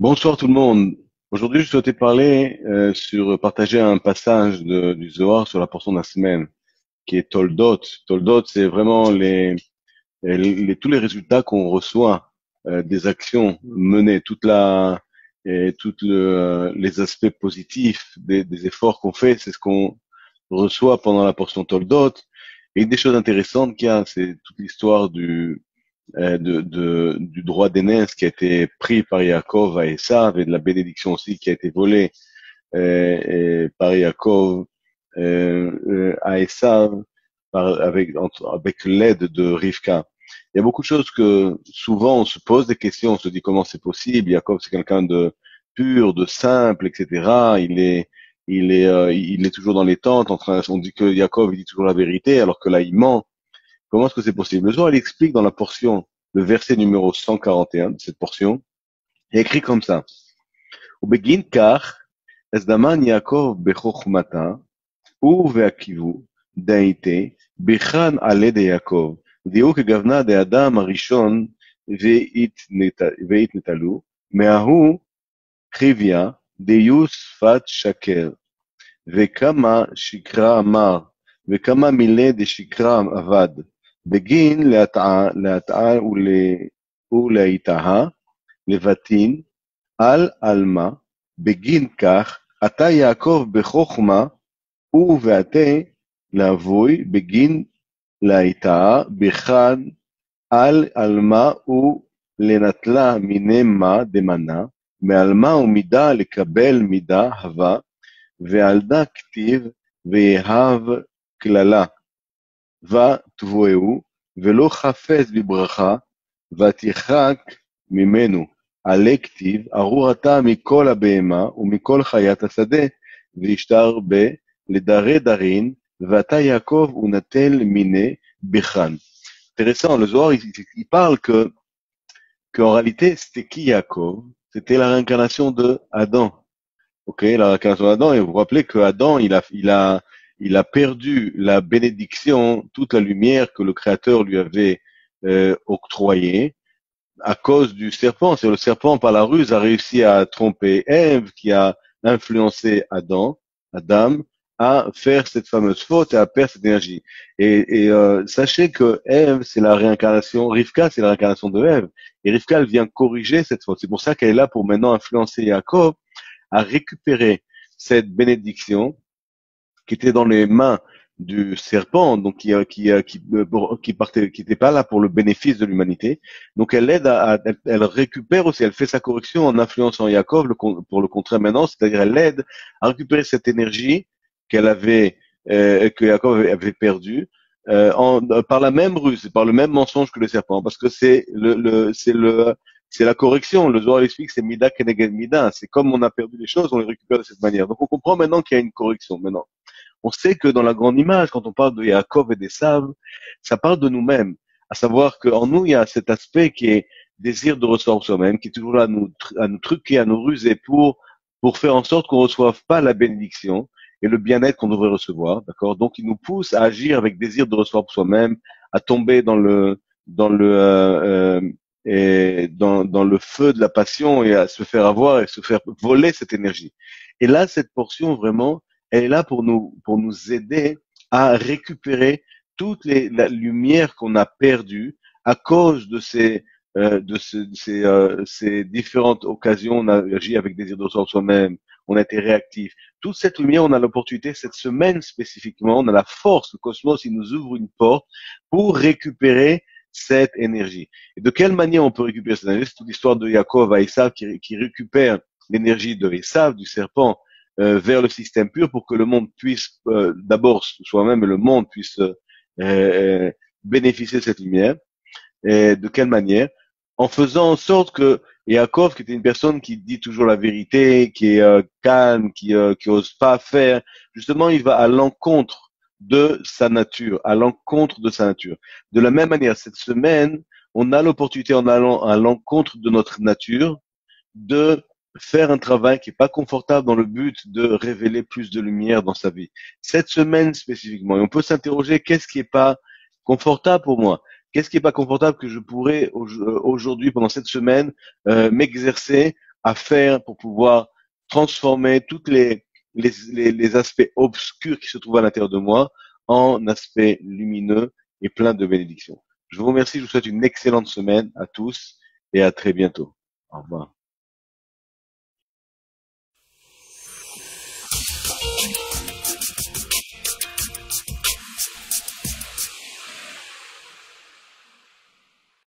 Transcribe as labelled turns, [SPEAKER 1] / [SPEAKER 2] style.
[SPEAKER 1] Bonsoir tout le monde. Aujourd'hui, je souhaitais parler partager un passage du Zohar sur la portion de la semaine, qui est Toldot. Toldot, c'est vraiment tous les résultats qu'on reçoit des actions menées, les aspects positifs des efforts qu'on fait, c'est ce qu'on reçoit pendant la portion Toldot. Et une des choses intéressantes qu'il y a, c'est toute l'histoire du droit d'aînesse qui a été pris par Yaakov à Esav et de la bénédiction aussi qui a été volée par Yaakov à Esav avec l'aide de Rivka. Il y a beaucoup de choses que souvent on se pose des questions, on se dit comment c'est possible. Yaakov c'est quelqu'un de pur, de simple, etc. Il est toujours dans les tentes on dit que Yaakov il dit toujours la vérité alors que là il ment. Comment est-ce que c'est possible? Le Zohar, il explique dans la portion, le verset numéro 141 de cette portion, il est écrit comme ça. ובגין כך, הזדמן יעקב בחוכמתה, ובהקיבו, דהייתי, בחן על ידי יעקב, דיוק כגוונה דאדם הראשון, והתנתלו, מההוא חיביה, דיו שפת שקר, וכמה שקרה אמר, וכמה מילי דשקרה עבד, בגין להטעה ולהיטעה, לבטין, על עלמה, בגין כך, אתה יעקב בחוכמה, ובעתה לאבוי, בגין להיטעה, בחד, על עלמה ולנטלה מיני מה דמנה, מעלמה ומידה לקבל מידה הווה, ועלדה כתיב ויהב כללה, ותבואהו, ולא חפץ בברכה, ותרחק ממנו. עלי כתיב, ארור אתה מכל הבהמה ומכל חיית השדה, וישתר לדרי דרין, ואתה יעקב ונטל מיני בחן. Intéressant, le Zohar, il parle qu'en réalité, c'était qui Yaakov? C'était la réincarnation de Adam. Ok, la réincarnation d'Adam, et vous vous rappelez que Adam, il a perdu la bénédiction, toute la lumière que le Créateur lui avait octroyée à cause du serpent. C'est le serpent, par la ruse, a réussi à tromper Ève, qui a influencé Adam, à faire cette fameuse faute et à perdre cette énergie. Sachez que Ève, c'est la réincarnation, Rivka, c'est la réincarnation de Ève. Et Rivka, elle vient corriger cette faute. C'est pour ça qu'elle est là pour maintenant influencer Jacob à récupérer cette bénédiction qui était dans les mains du serpent, donc qui était pas là pour le bénéfice de l'humanité. Donc elle aide elle récupère aussi, elle fait sa correction en influençant Jacob pour le contraire maintenant, c'est-à-dire elle aide à récupérer cette énergie que Jacob avait perdue par la même ruse, par le même mensonge que le serpent, parce que c'est la correction. Le Zohar explique c'est mida keneged mida. C'est comme on a perdu les choses, on les récupère de cette manière. Donc on comprend maintenant qu'il y a une correction. Maintenant, on sait que dans la grande image, quand on parle de Yaakov et d'Esav, ça parle de nous-mêmes. À savoir qu'en nous, il y a cet aspect qui est désir de recevoir soi-même, qui est toujours là à nous truquer, à nous ruser pour faire en sorte qu'on ne reçoive pas la bénédiction et le bien-être qu'on devrait recevoir, d'accord? Donc, il nous pousse à agir avec désir de recevoir pour soi-même, à tomber dans le feu de la passion et à se faire avoir et se faire voler cette énergie. Et là, cette portion vraiment, elle est là pour nous aider à récupérer la lumière qu'on a perdue à cause de ces différentes occasions. On a agi avec désir de soi-même, on a été réactif. Toute cette lumière, on a l'opportunité, cette semaine spécifiquement, on a la force, le cosmos, il nous ouvre une porte pour récupérer cette énergie. Et de quelle manière on peut récupérer cette énergie? C'est toute l'histoire de Yaakov à Esav qui récupère l'énergie de Esav, du serpent, vers le système pur pour que le monde puisse, d'abord soi-même et le monde puisse bénéficier de cette lumière. Et de quelle manière? En faisant en sorte que Yaakov, qui était une personne qui dit toujours la vérité, qui est calme, qui ose pas faire, justement, il va à l'encontre de sa nature, à l'encontre de sa nature. De la même manière, cette semaine, on a l'opportunité, en allant à l'encontre de notre nature, de faire un travail qui est pas confortable dans le but de révéler plus de lumière dans sa vie. Cette semaine spécifiquement, et on peut s'interroger qu'est-ce qui est pas confortable pour moi? Qu'est-ce qui est pas confortable que je pourrais aujourd'hui, pendant cette semaine, m'exercer à faire pour pouvoir transformer toutes les aspects obscurs qui se trouvent à l'intérieur de moi en aspects lumineux et pleins de bénédictions. Je vous remercie, je vous souhaite une excellente semaine à tous et à très bientôt. Au revoir.